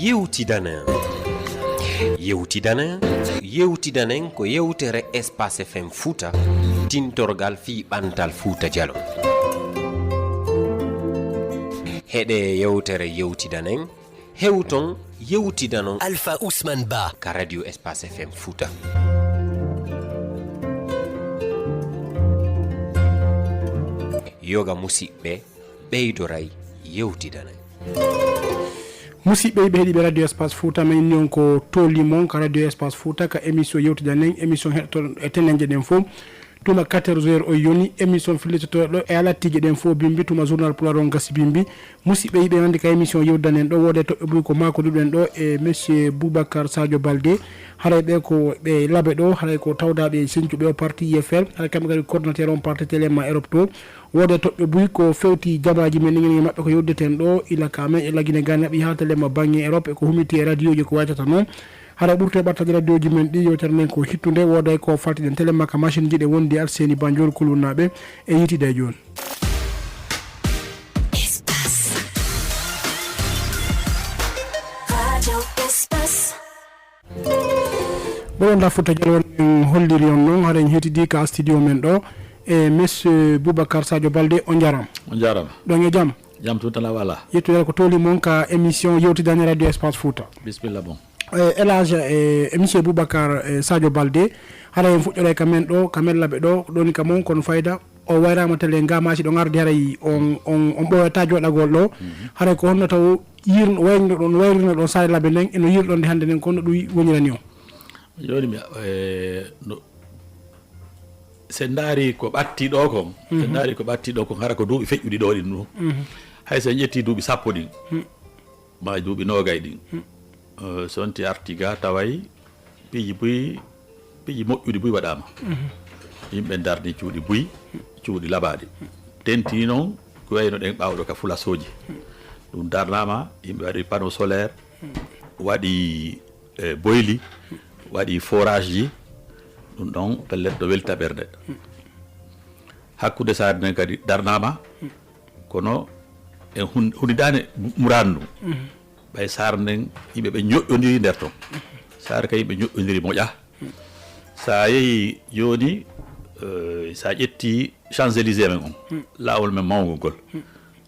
yewtidanen ko yewtere Espace FM Fouta tintorgal fi ɓantal Fouta Djallon. heɗe yewtere yewtidanen hewton yewtidanon Alpha Ousmane Ba ka radio Espace FM Fouta. yoga musidɓe ɓeydoray yewtidanen. musidɓe ɓe heeɗiɓe radio espace fouta min non ko tolimon ka radio espace fouta ka émission yewtidanen émission heɗotoɗon e tenenje ɗen fof tuma 14h o yoni émission fillitotoɗo e ala tigue ɗen fof bimbi tuma journal pulaar on gasi bimbi musidɓe yiɓe hannde ka émission yewtidanen ɗo wode toɓɓe ɓuy ko makoduɗen ɗo e monsieur Boubacar Sadio Baldé haray ɓe ko ɓe laaɓe ɗo haray ko tawdaɓe sencuɓe o parti IFR haray kamɓe kadi coordinateur on parti téléma Europe to wode toɓɓe ɓuy ko fewti jabaji men ɗigen maɓɓe ko yoddeten ɗo ilaka men e lagine gane naɓi ha telema banggue Europe e ko humiti e radio ji ko waytata noon haɗa ɓurte ɓattaji radio ji men ɗi yewtere nden ko hittude woday ko faltiɗen téléma ka machine ji ɗe wondi Arseni Bandiol kulunnaɓe e yitide joni. ɓoɗon da Fouta Djallon en holliri on noon haɗa en hettidi ka studio men ɗo e monsieur Boubacar Sadio Baldé on jarama ɗon e jaam jam tutala wala yettude ko toli mon ka émission yewtidani radio espace Fouta bismillah bon élage e monsieur Boubacar Sadio Baldé haɗa en fuɗɗore kamen ɗo kamen laɓe ɗo ɗoni ka mon kono fayda o wayrama tele ngamaci ɗo gardi haray on ɓoyata joɗagol ɗo haray ko honno taw wayrino ɗon sare laɓe nden eno yirɗonde hannde nden kono ɗum wonirani o joni mi se ndaari ko ɓatti ɗo kon se ndaari ko ɓatti ɗo kon hara ko duuɓi feƴƴuɗi ɗo ɗin ɗum hay so en ƴetti duuɓi sappo ɗin ma duuɓi nogay ɗin so wonti arti ga taway piiji moƴƴuɗi buy waɗama yimɓe darni cuuɗi buy cuuɗi labaɗi tenti noon ko wayno ɗen ɓawɗo ka fulasoji ɗum darnama yimɓe waɗi panneau solaire waɗi boyli waɗi forage ji ɗum ɗon pellet ɗo welta ɓerde hakkude saare nden kadi darnama kono en hunidani murandu ɓay saare nden yimɓe ɓe ñoƴƴodiri nder ton saare ka yimɓe ñoƴƴodiri moƴa sa yeehi joni sa ƴetti Champs-Élysées men on lawol men mawgo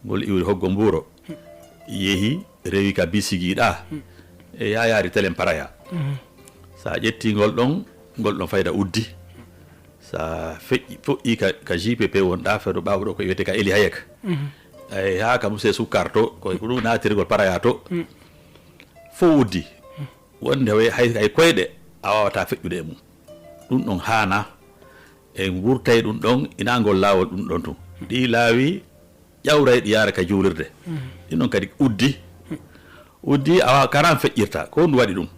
ngol iwri hoggo mbuuro yeehi rewi ka bisigiɗa e yayari telen paraya sa ƴetti ngol ɗon fayda uddi sa foƴƴi ka JPP wonɗa feeɗo ɓawɗo ko wiyete ka Eli Hayek ay ha ka Moussé Soukar to ko ɗum natirgol paraya to fo uddi wonde hay koyɗe a wawata feƴƴude e mum ɗum ɗon hana en wurtay ɗum ɗon inagol lawol ɗum ɗon tun ɗi laawi ƴawray ɗi yaara ka juulirde ɗin ɗon kadi uddi awa karan feƴƴirta ko ndu waɗi ɗum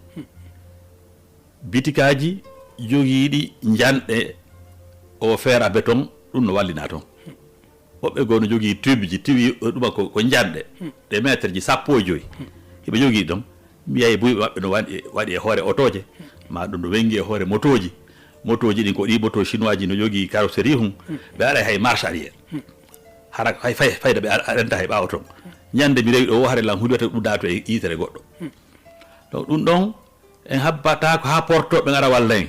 bitikaji jogiiɗi janɗe o fer à béton ɗum no wallina toon woɓɓe goo no jogii tube ji tiwi ɗuma ko janɗe des métre ji 15 hiɓe jogii ɗon mbiyay buyɓe maɓɓe no waɗi e hoore otoje ma ɗum no wengi e hoore motoji ɗin ko ɗi moto chinois ji no jogii carrosserie hum ɓe aɗa hay marche arrière hara hay fayda ɓe arenta hay ɓaawa toon ñande mi rewi ɗo o hare lan huɗata ɗum dato e yitere goɗɗo donc ɗum ɗon en habbata ko ha portoɓe gara walla en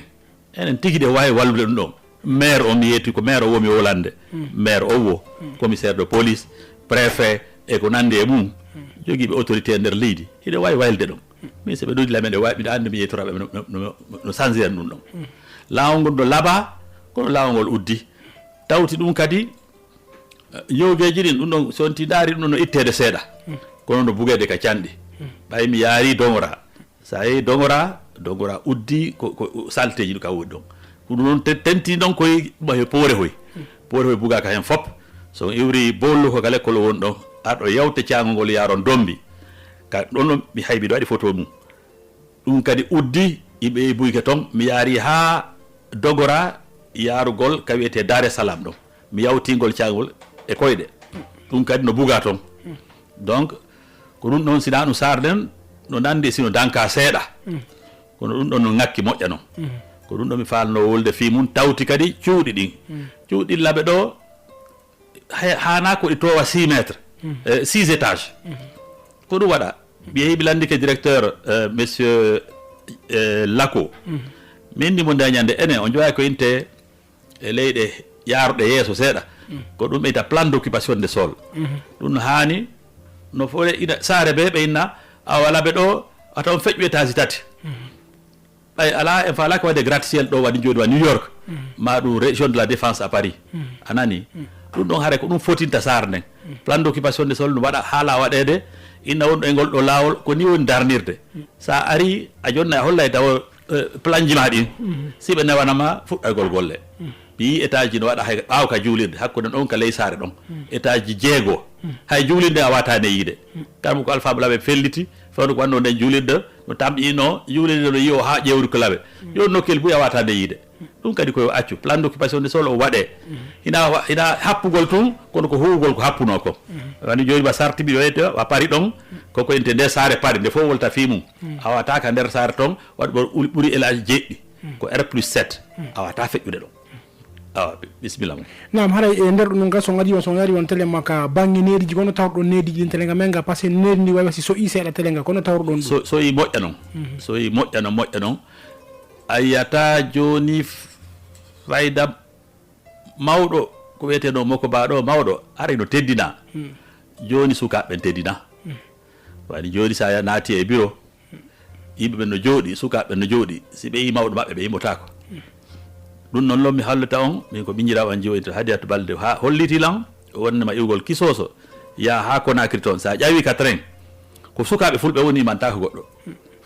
enen tigi de wawi wallude ɗum ɗon maire o mi yetti ko maire o womi wolande maire o wo commissaire de police préfet e ko nandi e mum jogiiɓe autorité nder leydi hiɗe wawi waylde ɗum min so ɓe ɗoydi lamen ɗe wawi mbiɗa andi mi yeytoraɓe no changiran ɗum ɗon lawol ngol no laaɓa kono lawol ngol uddi tawti ɗum kadi ñowgeji ɗin ɗum ɗon so wonti daari ɗum ɗon no ittede seeɗa kono no bugede ka canɗi ɓay mi yaari Dongora sa yeehi Dongora uddi ko salteji ɗu ka woɗi ɗon ɗum noon tenti ɗon koye ɗuma poore hoy bugaka hen fop so iwri bollu ko ka lekkol woni ɗon aɗo yawte cangol ngol yaron dombi ka ɗon ɗon mi haybiɗo waɗi photo mum ɗum kadi uddi yimɓe yehi buyke toon mi yaari ha Dongora yarugol ka wiyete Dar es Salaam ɗon mi yawtingol cangol e koyɗe ɗum kadi no buga toon donc ko ɗum ɗon sina ɗum sarden no nandi sino danka seeɗa kono ɗum ɗon no ŋakki moƴƴa noon ko ɗum ɗo mi falno wolde fi mum tawti kadi cuuɗi ɗin cuuɗi laɓe ɗo hana ko ɗi towa 6 métres 6 étages ko ɗum waɗa ɓe heeɓi landike directeur monsieur Lako min ndimo dañande enen on jowawi ko inte e leyɗe yaaruɗe yeeso seeɗa ko ɗum ɓeyta plan d' occupation des sols ɗum haani no fo ina saare ɓe ɓeyna a walaɓe ɗo ata on feƴƴu étage tati ɓay ala en falaka wadde gratte ciel ɗo waɗi joni wa New York ma ɗum région de la défense à Paris anani ɗum ɗon haare ko ɗum fotinta saare nden plan d' occupation des sols no waɗa haala waɗede inna wonɗo e ngol ɗo laawol ko ni woni darnirde sa ari a jonna a hollay taw plan ji ma ɗin si ɓe newanama fuɗɗoygol golle ɓi étage ji no waɗa hay ɓaaw ka juulirde hakkude ɗon ka ley saare ɗon étage ji jeego hay juulirde a watane yiide kamɓe ko alpha laɓe felliti fewno ko wanno nden juulirde no tamƴino juulirde no yiiwo ha ƴewri ko laɓe yo nokkel buy a watane yiide ɗum kadi koyo accu plan d' occupation des sols o waɗe ina happugol tun kono ko huwugol ko happuno ko wani joni ba sartiɓi weyde a paari ɗon koko inte nder saare paari nde fof wolta fimum a wataka nder saare ton waɗi ɓuuri élage jeeɗɗi ko R+7 a wata feƴƴude ɗon awa bisimilla mo nam haray e nder ɗum so gadi so gari won télé makka banggue neediji kono tawɗo neediji ɗin télé nga men nga par ce que needi ndi wawi wasi so i seeɗa télé nga kono tawɗon ɗum so yi moƴƴa noon so yi moƴƴa noon a yiyata joni fayda mawɗo ko wiyeteno makko mbaɗo mawɗo ara no teddina joni sukaɓe teddina wani joni sa naati e bureau yimɓeɓe no jooɗi sukaɓe no jooɗi si ɓe yi mawɗo maɓɓe ɓe yimmotako ɗum noon lommi hallata on min ko ɓinjirawo an jiwoyto Hadiyatu Balde ha hollitilan wonnema iwgol kisoso ya ha Conakry toon sa ƴawi ka train ko sukaɓe fulɓe woni immantako goɗɗo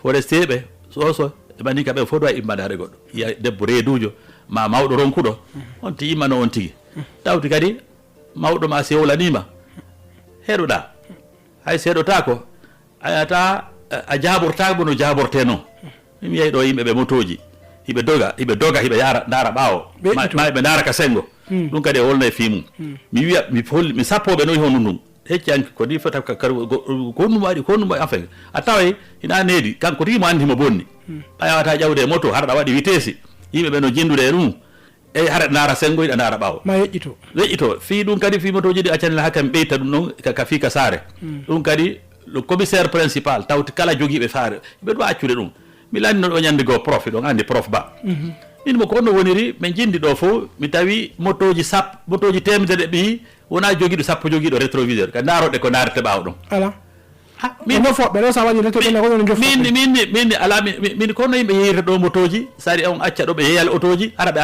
forestier ɓe soso ɓe mani kaɓe fof ɗo immade haɗe goɗɗo ya debbo reedujo ma mawɗo ronkuɗo on ti immano on tigui tawti kadi mawɗo ma sewlanima heɗoɗa hay seeɗotako a yata a jaɓortako no jaɓorte noon min yeyi ɗo yimɓeɓe motoji hiɓe doga hiɓe yara dara ɓaawo ma ɓe dara ka sengo ɗum kadi e wolno e fimum mi wiya mi sappoɓe noyi hono ɗum heccanki ko ni fota konnum waɗi enfin a taway ina needi kanko tigi mo andi mo bonni a yawata ƴawde e moto harɗa waɗi vitesse yimɓeɓe no jindude e ɗum eyi hara dara sengo yiɗa dara ɓaawo ma yeƴƴito fi ɗum kadi fi motoji ɗi accanela hakkami ɓeyta ɗum ɗon ka fi ka saare ɗum kadi le commissaire principal tawti kala joguiɓe saare ɓe ɗo accude ɗum mi lanndino ɗo ñande goo prof ɗon anndi prof ba min mo ko onno woniri min jindi ɗo fof mi tawi motoji temedere ɓi wona jogiiɗo sappo jogiiɗo rétroviseur ka ndaaroɗe ko ndaarete ɓaawo ɗon ala min foɓɓe ɗo sa waɗi min ala min kono yimɓe yeyirta ɗo motoji sari on acca ɗo ɓe yeyal otoji ara ɓe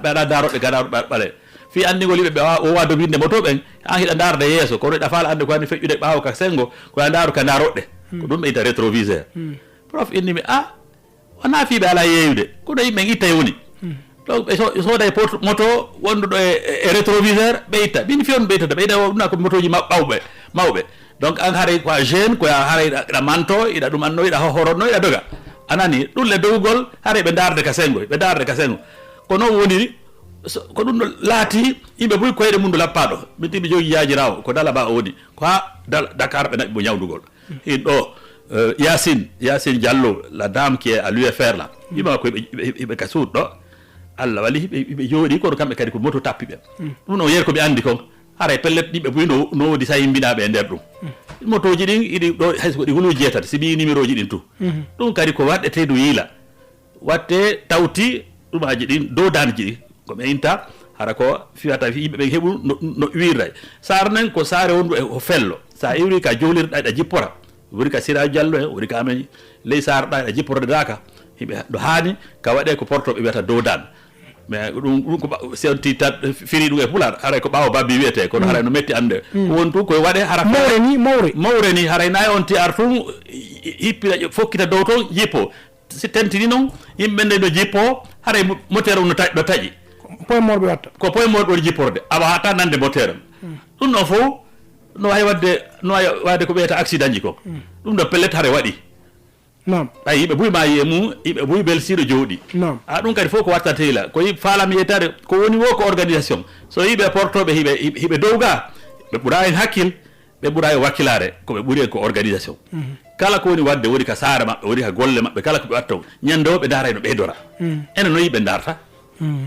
ala ndaaroɗe gadaɗo ɓale fi andigol yimɓe ɓe o wado winde moto ɓen an hiɗa ndaarde yeeso kono ɗa faala ande ko anndi feƴƴude ɓaawo ka sengo koya ndaaru ka ndaaroɗɗe ko ɗum ɓe ita rétroviseur prof innimi wona fiiɓe ala yeeyude kono yimɓe itta woni donc ɓe sooda e moto wonduɗo e rétroviseur ɓe itta min fiyon ɓeytata ɓeyɗa ɗumna ko motoji mawɓe donc an haray ko a jeune koya haray iɗa manto iɗa ɗum anno iɗa horonno iɗa doga anani ɗum le dowgol haray ɓe darde ka sengo ko noon woniri ko ɗum ɗo laati yimɓe ɓuri koyɗe mum do lappaɗo min tiɓe jogi yaajirawo ko Dalaba o woni ko ha Dakar ɓe naɓi mo ñawdugol hin ɗo Yacine Diallo, la dame qui est à l'UFR là, il m'a dit que c'est tout. Allah wali yo di ko kambe kadi ko moto tappi be dum no yer ko be andi ko ara pellet dibe bu no di say mbina be nder dum moto ji din idi do hay ko di hulu jetat si bi numéro ji din tu dum kadi ko wadde te do yila watte tawti dum aji din do dan ji ko be inta hara ko fiata fi be hebu no wiray sarnen ko sare wondu e o fello sa iwri ka jolir da jippora wuri ka Sira Diallo wuri ka amen ley sar da jipporde daka hibe do hani ka wade ko porto be wiata do dan mais ɗum ko senti tat firi ɗum e pular haray ko ɓaawo babbi wiyete kono haray no metti ande wontu koye waɗe hara mawre ni haray nayi on ti ar tum hippira fokkita dow toon jippo si tentini noon yimɓe nde no jippo haray moteur ɗo taƴi point morɓe watta ko point morɓe ɗo jipporde awa hata nande moteur ɗum ɗon fof no wawi wadde ko ɓeyata accident ji ko ɗum ɗo pellet haray waɗi nam ay yimɓe buy ma yiye mum yimɓe buy belsiɗo jooɗi a ɗum kadi fof ko watta teyla ko faalami yeytade ko woni wo ko organisation so yiɓe portoɓe hiɓe dowga ɓe ɓuura en hakkil ɓe ɓuura e wakkilare koɓe ɓuuri en ko organisation kala ko woni wadde woni ka saara maɓɓe woni ka golle maɓɓe kala ko ɓe watta ñande o ɓe daara no ɓeydora enen no yiɓe darta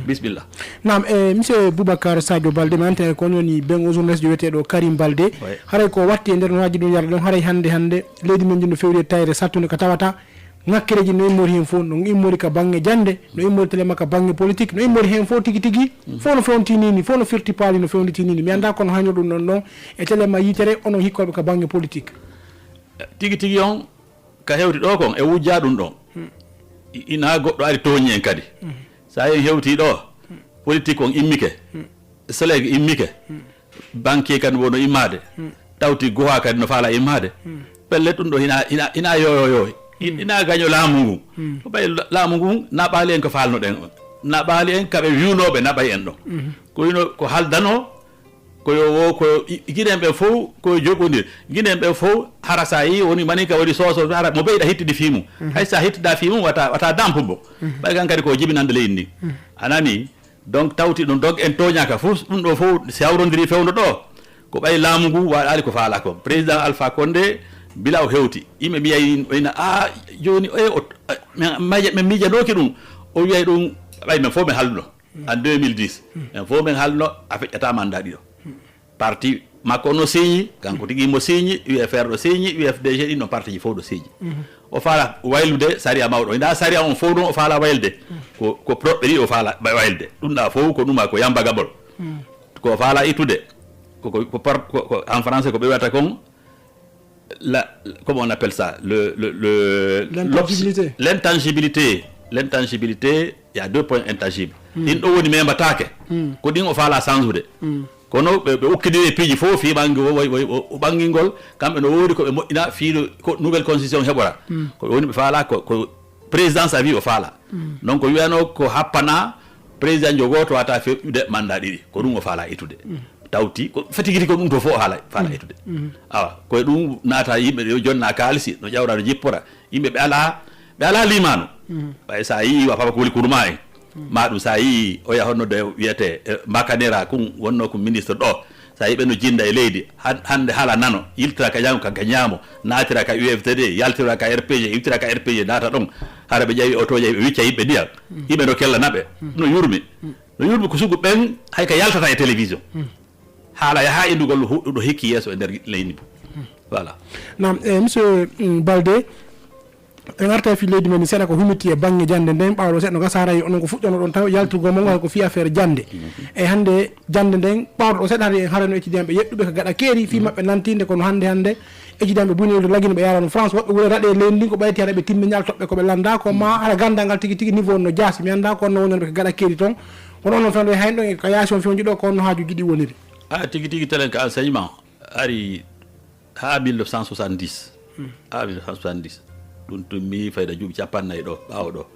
bismillah. Nam monsieur Boubacar Sadio Balde mante ko noni bengo journaliste weteɗo Karim Balde haray ko watti e nder no waji ɗum yarde ɗon haray hande leydi men jinno fewri tayre sattude ko tawata ngakkereji no immori hen fof no immori ka banggue jande no immori telema ka banggue politique no immori hen fof tigui fof no fewtinini fof no firti paali no fewnitinini mi anda kono haño ɗum ɗon ɗon e telema yitere onon hikkoɓe ka banggue politique tigui on ka hewti ɗo kon e wujja ɗum ɗon ina goɗɗo ari toñi en kadi sa en hewti ɗo politique on immike selege immike banquier kadi wono immade tawti goha kadi no faala immade pelle ɗum ɗo ina yoyoyo ina gaño laamu ngu ko ɓay laamu ngu naɓali en ko falnoɗen naɓali en kaɓe wiwnoɓe naɓay en ɗon ko wino ko haldano koyo ko guinen ɓe fof koye joɓodir guinen ɓe fof hara sa yi woni manika waɗi soso hara mo ɓeyɗa hittide fimum hay sa hittida fimum wata dampu bo ɓay kan kadi ko jibinande leydi ndi anani donc tawti ɗum donc en toñaka fof ɗum ɗo fof si hawrodiri fewdo ɗo ko ɓay laamu ngu waɗali ko faala ko président Alpha Condé bila o hewti yimɓe mbiyay oyna joni min miijanoki ɗum o wiyay ɗum ɓay men fof min halluno en 2010 men fof min halluno a feƴƴata mandat ɗiɗo parti makko no signi kanko tigui mo signi UFR ɗo signi UFDG ɗin ɗon parti ji fof ɗo signi o faala waylude saria mawɗo ina saria on fof ɗum o faala waylde ko proɓɓe ɗi o faala waylde ɗum ɗa fof ko ɗuma ko yambagaɓol ko faala ittude ko en français ko ɓe wiyata kon comment on appelle ça l'intangibilité il y a 2 points intangibles ɗin ɗo woni membatake ko ɗin o faala sansude kono ɓe ukkidiri piiji fof fiɓangi o ɓangingol kamɓe no woodi koɓe moƴƴina fiiɗo ko nouvelle constitution heɓora ko woni ɓe faala ko présidence a wi o faala donc ko wiyano ko happana président jogoto wata feƴƴude mandat ɗiɗi ko ɗum o faala ittude tawti ko fatigiti ko ɗum to fof faala ittude awa koye ɗum naata yimɓe yo jonna kalisi no ƴawra no jippora yimɓe ɓe ala limano ɓay sa yi wa papa ko woni kurma en ma ɗum sa yi o yahonno de wiyete makanera kum wonno ko ministre ɗo sa yiɓe no jinda e leydi hande haala nano yiltira ka jango kanka ñaamo natira ka UFTD yaltira ka RPG yiltira ka RPG naata ɗon hara ɓe ƴawi otoje ɓe wicca yimɓe ndiyam yimɓe no kella naɓe no yurmi ko sugu ɓen hay ka yaltata e télévision haala yaha indugol ɗo hikki yeeso e nder leydi voilà nam monsieur Balde en arta fi leydi men seeɗa ko humiti e banggue jande nden ɓawɗo seeɗa no gasarayi onon ko fuɗɗono ɗon taw yalturgol mo ngal ko fi affaire jande e hande jande nden ɓawɗo ɗo seeɗa hade en harano eccidiyanɓe yeɗɗuɓe ko gaɗa keeri fi mabɓe nantinde kono hande eccidiyanɓe bunide lagino ɓe yarano France woɓɓe wure raɗe leydi ndi ko ɓayti haɗa ɓe timmi ñal toɓɓe koɓe landa ko ma haɗa ganda ngal tigui niveau no jaasi mi anda ko onno wonnoɓe ko gaɗa keeri toon kono onon fewde hayno ɗon ko yaasi on fewji ɗo ko onno haaju jiɗi woniri tigui telen ko enseignement ari ha 1970 ha 1970 ɗum tummi fayda juuɓi capannayyi ɗo ɓaawa ɗo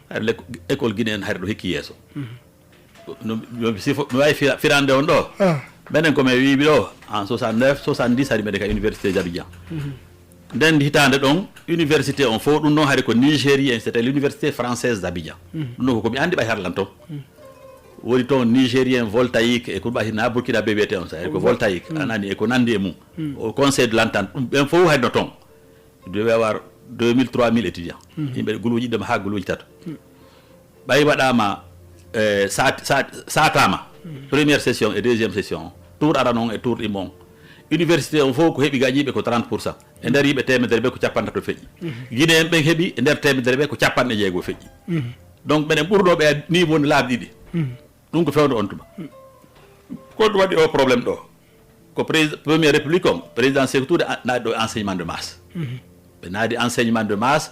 haɗa école guine en haɗa ɗo hikki yeeso no wawi firande on ɗo minen komin wiɓi ɗo en 69 70 haɗi mbeɗe ka université d'Abidjan nden hitande ɗon université on fof ɗum noon haɗi ko nigérien c'était l'université française d'Abidjan ɗum ɗon komi andi ɓay harlan toon woni toon nigérien voltaïque e ko ɗum ɓatina Burkina ɓe wiyete on sa ko voltaïque anani e ko nandi e mum au conseil de l'entente ɗum ɓen fof haɗino toon dewi avoir 2000 3000 étudiants yimɓe guluji ɗema ha guluji tato ɓay waɗama satama première session et deuxième session tour ara noon e tour ɗi mon université on fof ko heeɓi gaƴiɓe ko 30% e nder yimɓe temedere ɓe ko capantato feƴƴi guine en ɓen heeɓi e nder temedere ɓe ko capanɗe jeegoo feƴƴi donc ɓenen ɓurɗoɓe a niveau no laabi ɗiɗi ɗum ko fewde on tuma ko ɗum waɗi o probléme ɗo ko première république on président Sékou Touré naadi ɗo enseignement de masse ɓe naadi enseignement de masse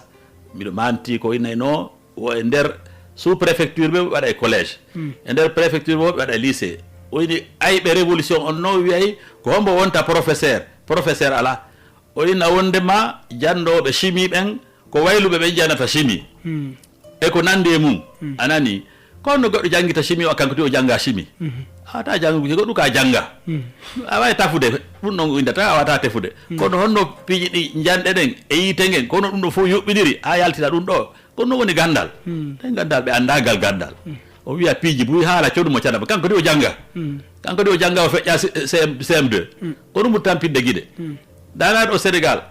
miɗo manti ko innayno o e nder sous préfecture ɓe waɗa e collège e nder préfecture ɓe waɗa e lycée o ini ayɓe révolution on no wiyay ko hombo wonta professeur ala o inna wondema jandoɓe chimie ɓen ko wayluɓe ɓe janata chimie e ko nandi e mum anani kono goɗɗo janggita chimie o kanko ti o jangga chimie awata janggude goɗɗum ka jangga a wawi tafude ɗum ɗon windata a wata tefude kono honno piiji ɗi janɗe ɗen e yiite ngen kono ɗum ɗo fof yuɓɓidiri ha yaltina ɗum ɗo kono woni gandal ten gandal ɓe andagal gandal o wiya piiji buy haala coɗumo canaba kanko di o jangga o feƴƴa CM2 ko ɗum tampidde guiɗe danaɗo au Sénégal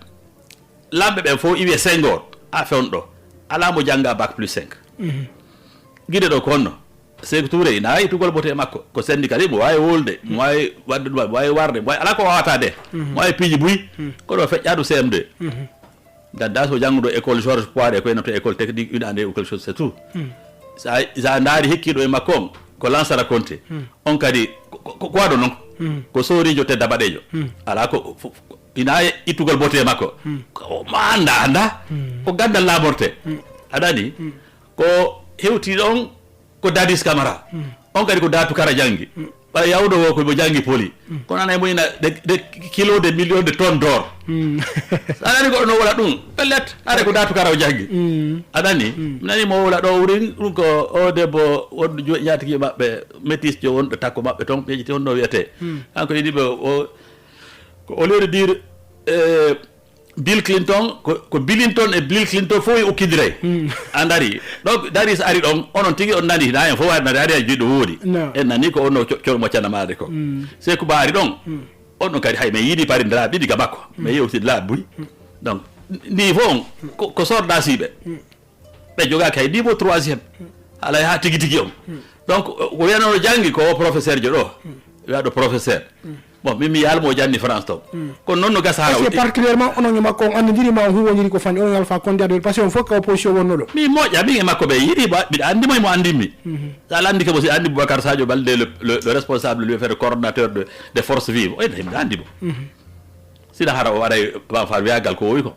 lamɓe ɓen fof iwiye Senghor a fewn ɗo ala mo jangga bac plus 5 guiɗe ɗo ko honno Sékou Touré ina itugol bote makko ko syndicat mo wawi wolde mo wawi wadde ɗum mo wawi warde mo wawi ala ko wawata de mo wawi piiji buy ko ɗo feƴƴaɗo CM2 gadda so jannguɗo école Georges Poiré ko ennoto école technique uɗande ou quelque chose c'est tout sa daari hekkiɗo e makko on ko Lansara Conté on kadi ko waɗo noon ko sorijo tedda baɗejo ala ko ina ittugol bote e makko ma anda ko gandal lamorte aɗani ko hewti ɗon ko Dadis Camara on kadi ko Datu Kara janggi ɓay yawɗo wo komo janggi poli kono ana moyna de kilo de million de tonnes d'or aɗani goɗo no wola ɗum pellet are ko Datu Kara o janggi aɗani nani mo wola ɗo wurin ɗum ko o debbo wonɗo ñatigi maɓɓe métis jo wonɗo takko maɓɓe toon ɓeƴiti on no wiyete kanko yiɗiɓe ko au lieu de dire Bill Clinton ko Billington e Bill Clinton fof e ukkidire andari donc Dadis ari ɗon onon tigi on nani na en fof waɗnade ari a jiɗɗo woodi en nani ko onno coɗ moccanamade ko Sékou Ba ari ɗon on ɗon kadi hay mi yiiɗi parindiraɓe ɗiɗi ga makko mi yewtide laaɓe buy donc niveau on ko sordasiɓe ɓe jogaki hay niveau 3e alay ha tigui tigui on donc ko wiyanono janggi ko o professeur jo ɗo wiyaɗo professeur bon min mi yalmo janni France to kono noon no gasa parce que particulièrement onon e makko on andidirima on huwodiri ko fañi onon Alpha Condé aɗo par ce que on fof ka opposition wonno ɗo mi moƴƴa min e makko ɓe yiɗi mbiɗa andimo emo andinmi sa ala andi kemo si andi Boubacar Sadio Baldé le responsable lui fait coordonnateur de force vive oyta mbiɗa andimo sina hara o waɗay bamfar wiyagal ko wowi ko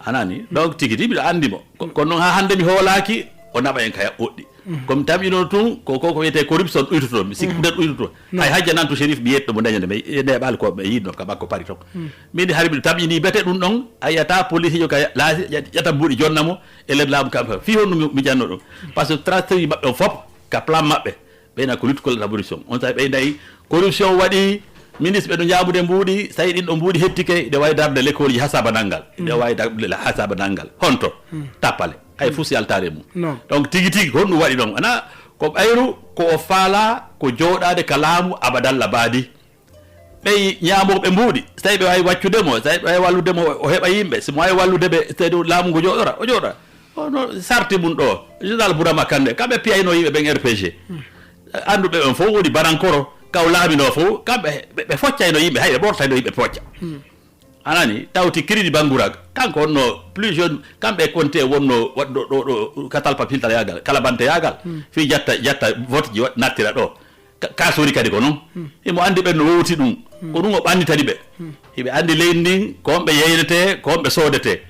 anani donc tigui tigui mbiɗa andimo kono noon ha hande mi hoolaki o naɓa en kaya oɗɗi comme tamino tun ko wiyete corruption ɗuytoto mi sikki nden ɗuytoto hay hajjananto Chérif mi yetto mo dañande mi neɓal ko ɓe yiɗno ka makko pari ton min hari mbiɗa tamƴini bete ɗum ɗon a yiyata police jo ka laasi ƴata mbuuɗi jonnamo e nder laamu kampa fi honno mi janno ɗum par ce que stratégie maɓɓe on fof ka plan maɓɓe ɓeyna ko lutte contre la corruption on tawi ɓey dayi corruption waɗi ministre ɓe ɗo jaabude mbuuɗi so tawi ɗin ɗo mbuuɗi hettike ɗe wawi darde l'école ji hasaba nanggal ɗe wawi darde hasaba nanggal honto tappale hay fuu si yaltare mum donc tigui tigui ko honɗum waɗi ɗon ana ko ɓayru ko o faala ko jooɗade ka laamu abadalla baadi ɓey ñamoɓe mbuuɗi so tawi ɓe wawi waccudemo so tawi ɓe wawi walludemo o heɓa yimɓe simo wawi walludeɓe so tawi laamu ngo jooɗora o jooɗa ono sarti mum ɗo général Bourama Kandé kamɓe piyayno yimɓe ɓen RPG anduɓe ɓen fof woni barankoro kaw laamino fof kamɓe ɓe foccayno yimɓe hay ɓe ɓortayno yimɓe pocca anani tawti crédit Bangourag kanko wonno plus jeune kamɓe Konté wonno waɗɗo ɗo katalpa filtal yagal kala bante yagal fi jatta vote ji nattira ɗo kasori kadi ko noon imo andi ɓen no wowti ɗum ko ɗum o ɓanditani ɓe hiɓe andi leydi ndin ko onɓe yeynete ko onɓe soodete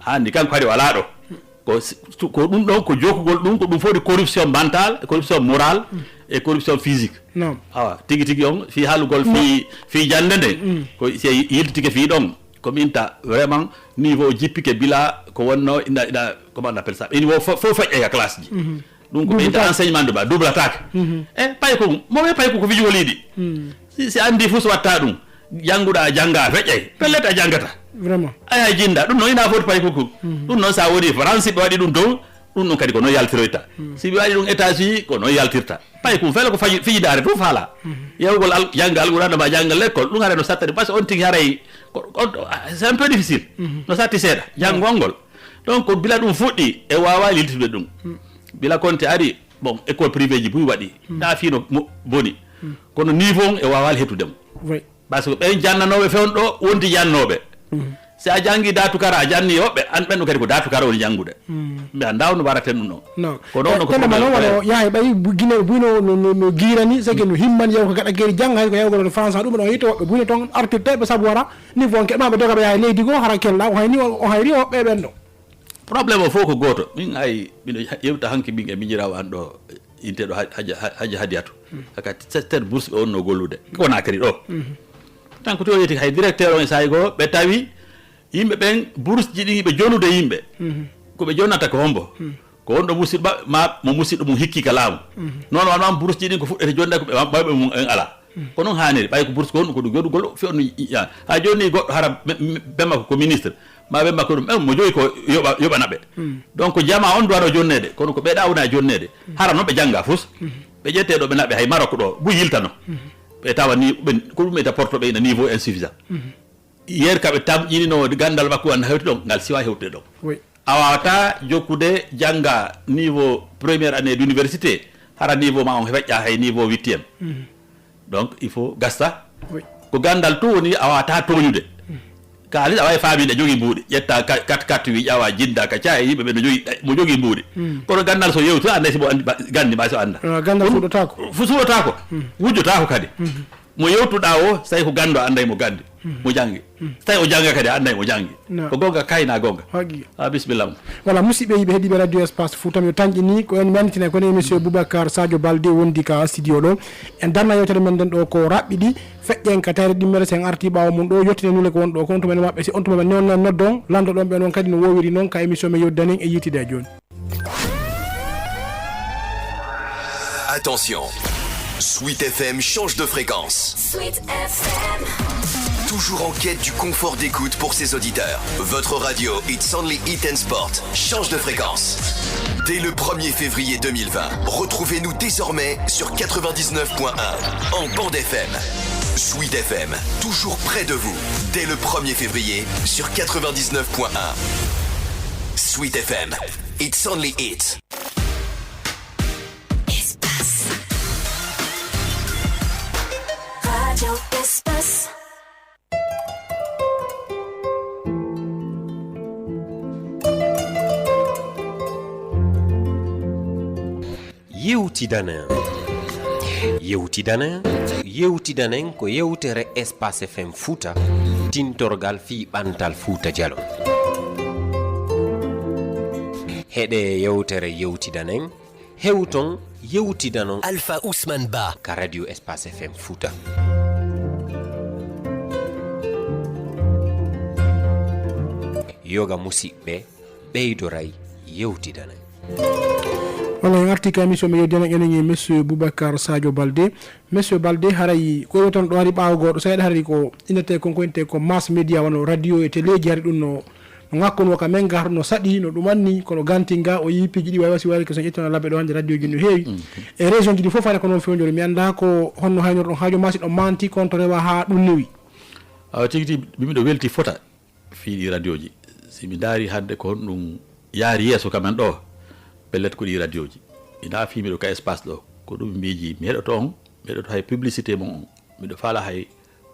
andi kanko kadi wala ɗo ko ɗum ɗon ko jokugol ɗum ko ɗum foti corruption mental corruption morale et corruption physique awa tigui tigui on fi haalugol fi jande nde ko si yiltike fi ɗon komi inta vraiment niveau jippike bila ko wonno ina comment on appelle ça niveau fof feƴƴe ka classe ji ɗum ko ɓe inta enseignement de bas double attaque e pay ko moɓe pay ko fijugol yiɗi si andi fuu so watta ɗum jannguɗa jangga feƴƴay pellet a janggata vraiment aya jinda ɗum noon ina foti pay koko ɗum noon sa woni France ɓe waɗi ɗum dow ɗum ɗon kadi ko noon yaltiroyta si ɓe waɗi ɗum États-Unis ko noon yaltirta pay kum fele ko fijidare tum faala yewgol jangga alqur'ana ma jangga l'école ɗum hare no sattani par ce que on tigui haray c'est un peu difficile no satti seeɗa janngol ngol donc bila ɗum fuɗɗi e wawa liltude ɗum bila Konté ari bon école privé ji buy waɗi ta fino boni kono niveau on e wawali hettudemo par ce que ɓen jannanoɓe fewn ɗo wonti jannoɓe si a janggi Datu Kara a janni yoɓɓe an ɓenɗo kadi ko Datu Kara woni janngude mbi a ndawno waraten ɗum ɗon ko ɗon no kono noon waɗa yaha ɓayi guine buyno no guirani sagi no himman yaw ko gaɗa gueeri jangga hay ko yawgol no France ɗum ɗon yitto woɓɓe buyno toon artirteɓe saabu wara niveau on keɗmaɓe dogaɓe yaha leydi goo hara kella o hayni o hayri woɓɓe ɓen ɗo probléme o fof ko goto min ay mbiɗo ƴewta hanki min e miñirawo an ɗo inteɗo haji hadiyatu saka certaine bourse ɓe wonno gollude wona kadi ɗo tan ko to yeti hay directeur on e sayi goo ɓe tawi yimɓe ɓen bourse ji ɗi ɓe jonude yimɓe koɓe jonnata ko hombo ko wonɗo musidɗo ma mo musidɗo mum hikki ka laamu noon wanman bourse ji ɗin ko fuɗɗete jonde ko ɓayɓe mum en ala ko noon hanniri ɓay ko bourse ko honɗum ko ɗum jodugol fi on ha joni goɗɗo hara ɓemma ko ministre ma ɓemma ko ɗum mo joyi ko yoɓanaɓe donc jama on duwaɗo jonnede kono ko ɓeeɗa wona jonnede hara noon ɓe jangga fus ɓe ƴetteɗo ɓe naɓe hay Maroc ɗo buy yiltano ɓe tawa ni ko ɗum ɓeyta porto ɓeyna niveau insuffisant hier kaɓe tamƴinino gandal makko an hewti ɗon ngal siwa hewtude ɗon a wawata jokkude jangga niveau première année d'université hara niveau ma on feƴƴa hay niveau 8e donc il faut gasta ko gandal to woni a wata toñude kaalis a wawi faamide jogui mbuuɗi ƴetta 4 wi ƴawa jinda ka caa yimɓe ɓe no jogui mo jogui mbuuɗi kono gandal so yewti anda simo andi gandi ma so anda gandal fuɗotako fuɗotako wujjotako kadi mo yewtuɗa o so tawi ko gando anday mo gandi mo jangi so tawi o janga kadi anday mo jangi ko gonga kayna gonga bisimillah voilà musidɓe yiɓe heeɗiɓe radio espace Fouta mi tanƴini ko en mantine kone monsieur Boubacar Sadio Baldé wondi ka studio ɗo en darna yewtere men nden ɗo ko raɓɓiɗi feƴƴen ka tawre ɗimmere sen arti ɓawa mum ɗo yettine nule ko wonɗo ko on tumen maɓɓe si on tumen non noddon landoɗon ɓe noon kadi no wowiri noon ka émission men yewdanen e yitide e joni. Attention, Sweet FM change de fréquence. Sweet FM. Toujours en quête du confort d'écoute pour ses auditeurs. Votre radio It's Only Hit and Sport change de fréquence. Dès le 1er février 2020, retrouvez-nous désormais sur 99.1 en bande FM. Sweet FM, toujours près de vous. Dès le 1er février sur 99.1. Sweet FM, It's Only Hit. Radio Espace. yewtidanen ko yewtere Espace FM Fouta tintorgal fi ɓantal Fouta Djallon. heɗe yewtere yewtidanen hewton yewtidanon Alpha Ousmane Ba ka radio Espace FM Fouta. yoga musidɓe ɓeydoray yewtidanen. voilà en arti ka émission mi yewdenen enen e monsieur Boubacar Sadio Baldé. monsieur Baldé haray ko tan ɗo hari ɓaawo goɗo so hari ko innete ko koynte ko mass média wano radio e téléji hari ɗum no ngakkono ka men gar no saɗi no ɗum anni kono gantinga o yipiji ɗi wasi wari ko so ƴettona labbe ɗo hande radio ji no heewi e région ji ɗi fof ara ko noon fewjori mi anda ko honno haynor ɗon haajo masi ɗo manti konto rewa ha ɗum newi tigi tigi mimiɗo welti fota fiiɗi radio ji simi daari hande ko honɗum yaari yeeso kamen ɗo pellet ko ɗi radio ji ina fimiɗo ka espace ɗo ko ɗum mbiji mi heɗoto on mi heɗoto hay publicité mon on miɗo faala hay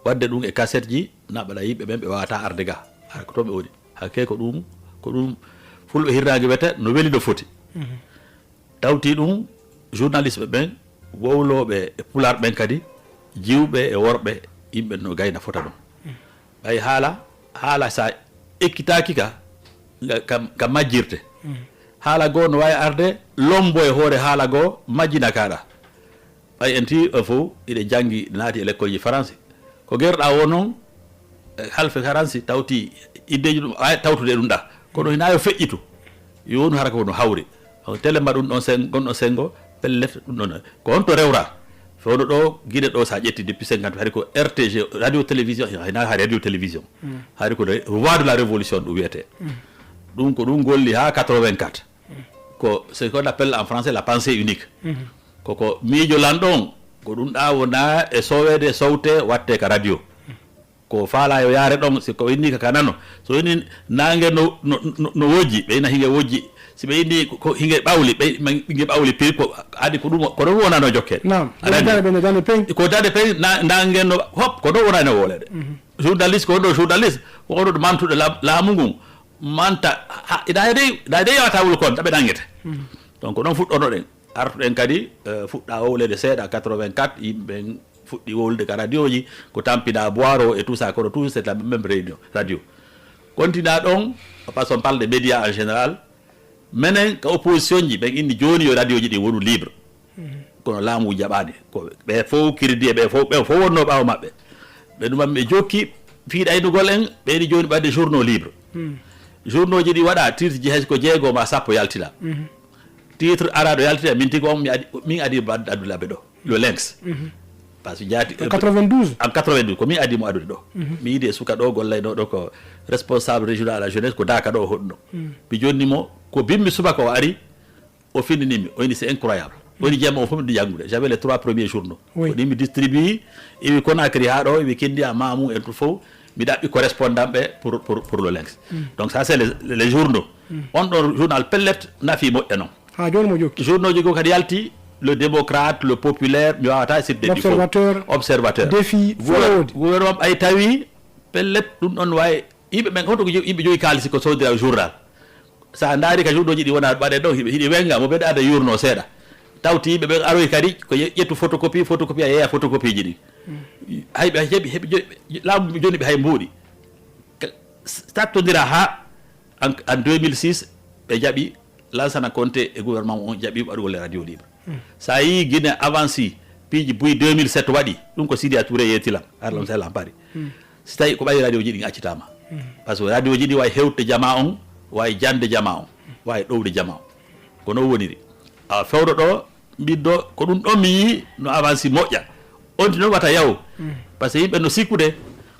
wadde ɗum e cassette ji naɓaɗa yimɓe ɓen ɓe wawata arde ga har ko toon ɓe woni hakke ko ɗum fulɓe hirnague wiyete no weli no foti tawti ɗum journaliste ɓen wowloɓe e pular ɓen kadi jiwɓe e worɓe yimɓe no gayna fota ɗum ɓay haala sa ekkitaki ka majjirte haala goo no wawi arde lombo e hoore haala goo majjina kaɗa ɓay en ti fof iɗe janggi naati e l'école ji français ko guerɗa o noon halfe haransi tawti iddeji ɗum wawi tawtude ɗum ɗa kono hina yo feƴƴitu yonu hara ko no hawri télé mba ɗum ɗon gonɗo sengo pellet ɗum ɗon ko on to rewra fewno ɗo guiɗe ɗo sa ƴetti depuis 50 hari ko RTG radio télévision hina ha radio télévision hari ko voix de la révolution ɗum wiyete ɗum ko ɗum golli ha 84 ko ce qu'on appelle en français la pensée unique koko miijo lanɗon ko ɗum ɗa wona e sowede sowte watte ka radio ko faala yo yaare ɗon si ko inni ka nano so inni nangue no wojji ɓeyna hinge wojji si ɓe inni ko hinge ɓawli ɓingue ɓawli pir ko adi ko ɗum ko ɗon wonano jokkede ko dade peñ nangue no hop ko ɗon wonani wolede journaliste ko ɗo journaliste woɗo ɗo mantuɗo laamu ngun manta ɗa de yawata wul kon taɓe ɗangete donc ɗon fuɗɗono ɗen artuɗen kadi fuɗɗa wowlede seeɗa 84 yimɓeɓen fuɗɗi wowlude ka radio ji ko tampina boiro et tout ça kono tout c'est la même radio continua ɗon par ce qu'on parle de médias en général menen ka opposition ji ɓen inni joni yo radio ji ɗi wonu libre kono laamu jaɓani ko ɓe fof crédit ɓe fof wonno ɓaawo maɓɓe ɓe ɗuman ɓe jokki fiiɗaynugol en ɓeyni joni ɓadde journaux libre journaux ji ɗi waɗa titre ji hay ko jeegom ma sappo yaltira titre araɗo yaltira min tigi on min adi addulaɓe ɗo le lynx par ce que jaati 92 en 92 ko min adimo adude ɗo mi yiide suka ɗo gollayno ɗo ko responsable régional à la jeunesse ko daka ɗo hoɗno mi jonnimo ko bimmi subaka o ari o finninimi o ini c'est incroyable woni jeema o fof miɗo janngude j'avais les 3 premiers journaux ko ɗi mi distribue iwi Conakry ha ɗo iwi kendi a Mamou en tout fof mi ɗaɓɓi correspondant ɓe pour le lynx donc ça c'est les journaux on ɗon journal pellet nafi moƴƴa noon ha joni mo jokki journaux ji go kadi yalti le démocrate, le populaire, mi wawata sifde ɗi fof observateur défi gouvernement ay tawi pellet ɗum ɗon wawi yimɓe ɓen hoto ko yimɓe jogi kalisi ko sodira journal sa daari ka journaux ji ɗi wona ɓaɗe ɗo hiɗi wenga mo ɓeɗa ada yurno seeɗa tawti yimɓe ɓen aroy kadi ko ƴettu photocopie a yeeya photocopie ji ɗi hayɓe heeɓi laamu joni ɓe hay mbuuɗi tattodira ha en 2006 ɓe jaɓi Lansana Conté e gouvernement on jaɓi waɗugol radio libre sa yi Guinée avance piiji buy 2007 waɗi ɗum ko Sidia Touré yettilam arlam sa lampari si tawi ko ɓayi radio ji ɗi accitama par ce que radio ji ɗi wawi hewde jama on wawi jande jama on wawi ɗowde jama on ko non woniri a fewɗo ɗo mbiddo ko ɗum ɗon mi yi no avance moƴƴa on ti noon wata yaw par ce que yimɓe no sikkude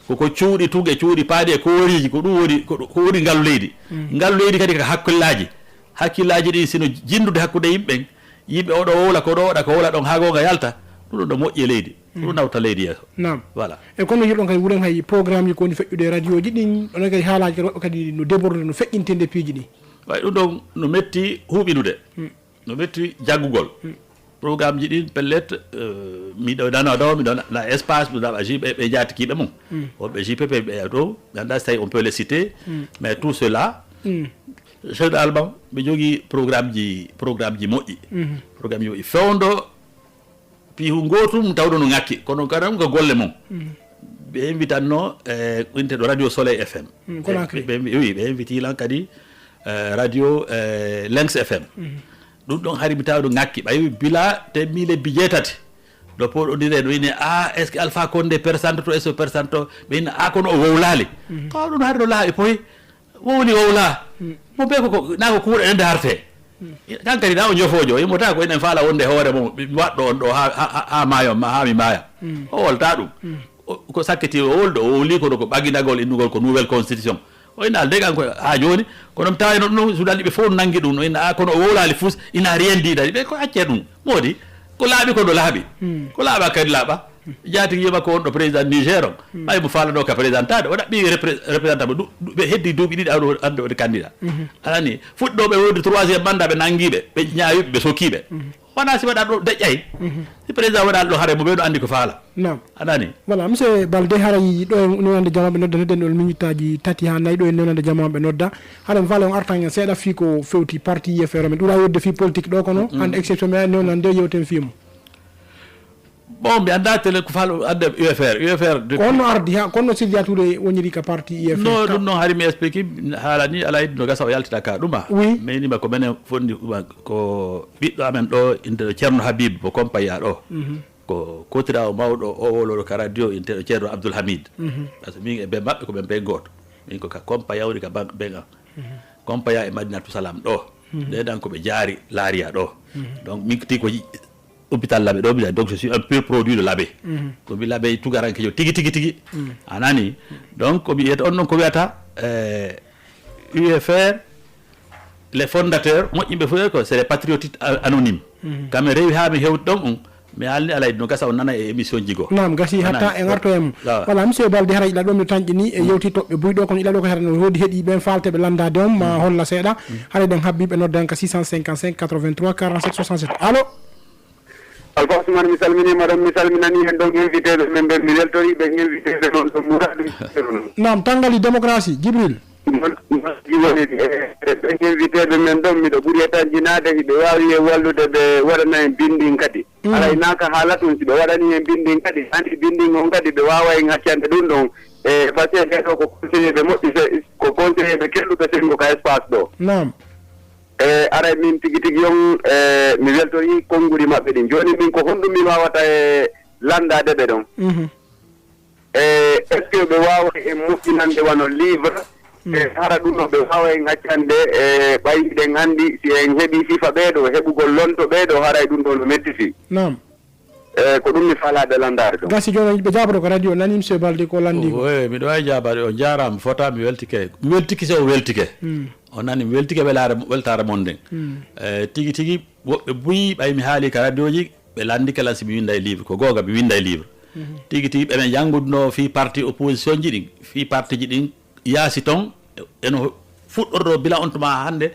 koko cuuɗi tugue cuuɗi paaɗi e kooriji ko ɗum woni ko woni ngallu leydi ngallu leydi kadi ko hakkillaji ɗi sino jindude hakkude yimɓe oɗo wowla ko ɗo waɗa ko wowla ɗon ha gonga yalta ɗum ɗo moƴƴi leydi ɗum nawta leydi yeeso nam voilà e kono yiɗon kadi wuren hay programme ji ko woni feƴƴude radio ji ɗin ɗon kadi haalaji kadi woɓɓe kadi no déborde no feƴƴintinde piiji ɗi way ɗum ɗon no metti huuɓinude no metti jaggugol programme ji ɗin pellet miɗo nanoɗo miɗo na espace miɗo naɓa jiɓe ɓe jatikiɓe mum woɓɓe JPP ɓe ɗo ɓe anda so tawi on peut les citer mais tout cela chef d'album ɓe jogui programme ji moƴƴi programme ji moƴƴi fewdo piihu gotum tawɗo no ngakki kono kadam ko golle mum ɓe invitanno ɗo radio Soleil FM ɓe invite lan kadi radio Lynx FM ɗum ɗon hari mi tawi ɗo ngakki ɓayi bila te mille bijee tati ɗo poɗodire ɗo ine est ce que Alpha Condé persante to eso persante to ɓe ine kono o wowlali kaw ɗum hari ɗo laaɓi poyi wowli wowla mo ɓe koko na ko kuuɗa ende harte kankadi na o jofojo imo tawa ko enen faala wonde hoore mum waɗɗo on ɗo ha maayo ha mi maaya o wolta ɗum ko sakkiti o wolɗo o wowli kono ko ɓagginagol innugol ko nouvelle constitution o ina alde kanko ha joni kono mi tawino ɗum suuɗalɗi ɓe fof nangui ɗum no ina kono o wowlali fus ina rien diɗaɗi ɓe ko accee ɗum modi ko laaɓi kono laaɓi ko laaɓa kadi laaɓa jaatigi yima ko wonɗo président Niger on ɓay mo falano ka présentat o ɗaɓɓi représentant ɓe heddi duuɓi ɗiɗi awɗo ande ode candidat anani fuɗɗoɓe wodi 3e mandat ɓe nanguiɓe ɓe ñawiɓe ɓe sokkiɓe wona si waɗa ɗo deƴƴay si président waɗa ɗo haare mo ɓeɗo andi ko faala nam anani voilà monsieur Balde haray ɗo e newande jama ɓe nodda nedden ɗol minute aji tati ha nayyi ɗo e newande jama ɓe nodda haɗa mi faala on artan seeɗa fi ko fewti parti IFR men ɗuura yodde fi politique ɗo kono hande exception me newnan nde yewten fimo bon mi anda tele ko faalo adde UFR kono ardi ha kono Sidia Touré woniri ka parti IFR no ɗum noon hari mi explique haala ni ala yiɗi no gasa o yaltita ka ɗuma mais nima ko menen fondi ko ɓiɗɗo amen ɗo inte ceerno Habib mo compagnia ɗo ko kotirawo mawɗo o woloɗo ka radio inte ceerno Abdoul Hamid par ce que min e ɓe maɓɓe ko ɓen ɓe goto min ko ka compagnia woni ka ɓen am compagnia e Madinatou Salam ɗo ɗeɗan koɓe jaari laaria ɗo donc min ti ko hôpital Labé ɗo mbiɗa donc je suis un pur produit de Labé ko mbi Labé tugarankejo tigi anani donc komi wiyata on noon ko wiyata UFR les fondateurs moƴƴimɓe fof ko c'est les patriotes anonymes kamɓe rewi ha mi hewti ɗon on mi haalni alay no gasa o nana e émission jigo nam gasi hatta e garto e mum voilà monsieur Balde hara yiɗa ɗo mi tañƴi ni e yewti toɓɓe buyɗo kono yiɗa ɗo ko hara no wodi heeɗi ɓen falteɓe landade on ma holla seeɗa haɗa ɗen habbiɓe noddan ka 655 83 47 67 allo Alpha Ousmane mi salminima ɗon mi salminani hen ɗon invité ɓe men ɓe mi weltori ɓe invité ɓe noon ɗo Mouradou nam tangali démocratie Djibril woni ɓe invité ɓe men ɗon miɗo ɓuuri etanjinade hiɓe wawi e wallude ɓe waɗana en bindin kadi alay naka haala ɗum si ɓe waɗani en bindin kadi andi bindin on kadi ɓe wawa e gaccande ɗum ɗon e par ce que ɗo ko conseillé ɓe moƴƴi ko conseillé ɓe kelɗuɓe sengo ka espace ɗo nam aray min tigi on mi weltori konnguri maɓɓe ɗin joni min ko honɗum mi wawata e landade ɓe ɗon est ce que ɓe wawa e moƴƴinande wano livre hara ɗum ɗo ɓe wawa en accande e ɓayiɗen andi si en heeɓi sifa ɓeeɗo heɓugol lonto ɓeeɗo haray ɗum ɗo no mettiti nam ko ɗum mi falade landade ɗo gasi joni ɓe jaboto ko radio nani monsieur Balde ko landi ko miɗo wawi jabade o jarama fota mi weltike so o weltike o nani mi weltike weltare mon nden tigui woɓɓe buyi ɓay mi haali ka radio ji ɓe landi kala si mi winda e livre ko gonga mi winda e livre tigui ɓemen jangguduno fi parti opposition ji ɗin fi parti ji ɗin yaasi toon eno fuɗɗorɗo bila on tuma hande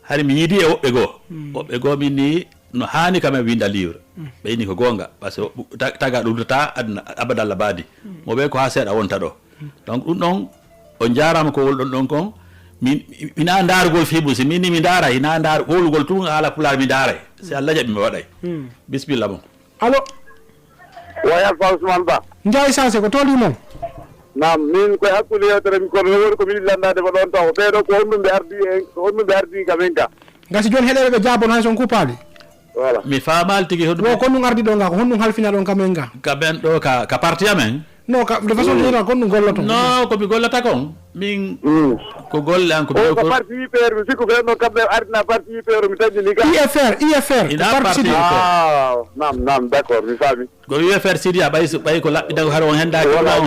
hari mi yiidi e woɓɓe goo min ni no hani kam winda livre ɓeyni ko gonga par ce que taga ɗumtata adna abadallah baadi mo ɓe ko ha seeɗa wonta ɗo donc ɗum ɗon o jarama ko wolɗon ɗon kon mina darugol fibu si minni mi daara ina dar wolugol tun ala pular mi daara si Allah jaɓi mi waɗay bismillah bon allo waya fa Ousmane Ba Ndiaye Sacé ko toli moom nam min koye hakkude yewtere mi kono woni ko min landade ko ɗon taw ɓeeɗo ko honɗum ɓe ardi kamen ka gasi joni heɗeɓe ɓe jabon hay son kuppali voilà mi famal tigi o kon ɗum ardi ɗo ga ko honɗum halfina ɗon kamen ga kaɓen ɗo ka parti amen non de façon générale kon ɗum golloto non komi gollata kon min ko golle an ko ko parti IPR mi sikku ɓen ɗon kamɓe ardina parti IPR mi taƴƴini ka IFR ina parti nam d' accord mi faami ko UFR Sidia ɓay ko laɓɓiɗa ko har on hendaki voilà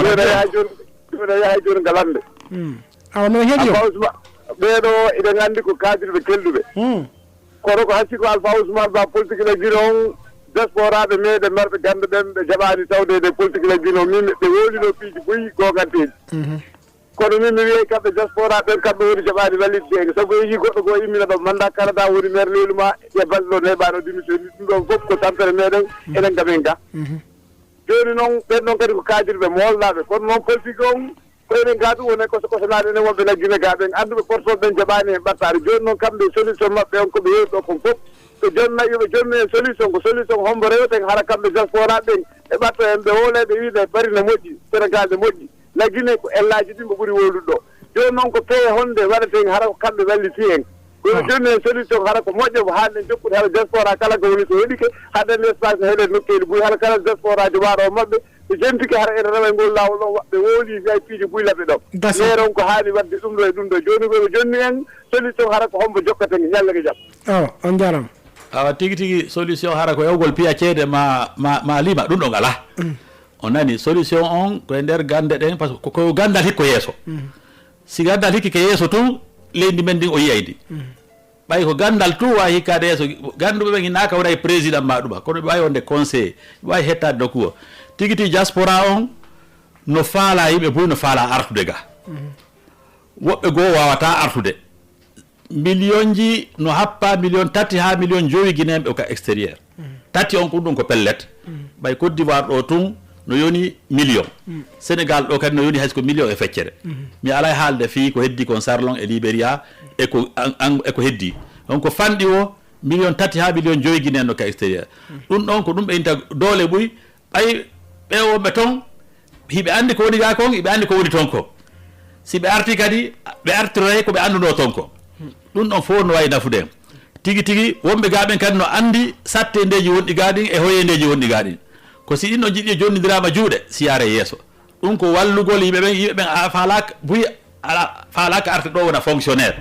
joni yahay joni galande awa no heeɗi o ɓeeɗo eɗen anndi ko kaadirɓe kelduɓe kono ko hacci ko Alpha Ousmane Ba politique leggino on diasporaɓe meeɗen marɓe gannde ɓen ɓe jaɓaani tawdede politique leggino min ɓe woolino piiji boyi goganteji kono min mi wiye kamɓe diaspora ɓen kamɓe woni jaɓaani wallidde sabu yeehi goɗɗo goo immina ɗo manda Canada woni maire leyluma e balɗe ɗo neɓaɗo démission ɗum ɗon fof ko tampere meɗen enen gamen ga joni noon ɓen ɗon kadi ko kaadirɓe molnaɓe kono noon politique on ko enen ga ɗum woni kosonaɗe enen wonɓe laggine ga ɓen anduɓe portoɓe ɓen jaɓani hen ɓattade joni noon kamɓe solution mabɓe on koɓe yeewi ɗo kon fof ko jonni nayoɓe jonni en solution ko solution hombo rewten hara kamɓe diaspora ɓen e ɓatto en ɓe hoolede wiide bari ne moƴƴi Sénégal ne moƴƴi laggine ko ellaji ɗin ɓe ɓuuri wolude ɗo joni noon ko peeye honde waɗeten hara ko kamɓe walliti en kono jonni en solution hara ko moƴƴo ko haaɗen jokkude hara diaspora kala ko woni so heɗike haɗen espace heɗen nokkeji ɓuuri hara kala diaspora joɓaɗo maɓɓe ɓe jentiki hara ene rewa ngol lawol ɗon waɓɓe wooli VIP ji ɓuylaɓe ɗo maire on ko haani wadde ɗum ɗo e ɗum ɗo joni koɓe jonni en solution hara ko hombo jokkaten ñallake jaam awa on jarama awa tigi solution hara ko yawgol piya ceede ma lima ɗum ɗon ala on nani solution on koye nder gande ɗen par ce que ko gandal hikko yeeso si gandal hikki ke yeeso tun leydi men ndin o yiyaydi ɓay ko gandal tun wawi hikkade yeeso ganduɓe ɓen hinaka wona e président ma ɗuma kono ɓe wawi wonde conseil ɓe wawi hettade nokku o tigi diaspora on no faala yimɓe boyi no faala artude ga woɓɓe goo wawata artude million ji no happa million 3 ha million 5 guinéen o ka extérieur tati on ko ɗum ko pellet ɓay Côte d'Ivoire ɗo tun no yoni million Sénégal ɗo kadi no yoni hayso ko million e feccere mi ala haalde fi ko heddi kon Sarlon e Libéria eko heddi on ko fanɗi o million 3 ha million 5 guinéen o ka extérieur ɗum ɗon ko ɗum ɓeyinta doole ɓuy ɓay ɓewoɓe toon hiɓe andi ko woni ga kon hiɓe andi ko woni toon ko si ɓe arti kadi ɓe artiroye koɓe anduno toon ko ɗum ɗon fof no wawi nafude tigi wonɓe ga ɓen kadi no andi sattendeji wonɗi ga ɗin e hoyendeji wonɗi ga ɗin ko si ɗin no jiɗɗi jonnidirama juuɗe siyare yeeso ɗum ko wallugol yimɓe ɓen a falaka buy ala falaka arte ɗo wona fonctionnaire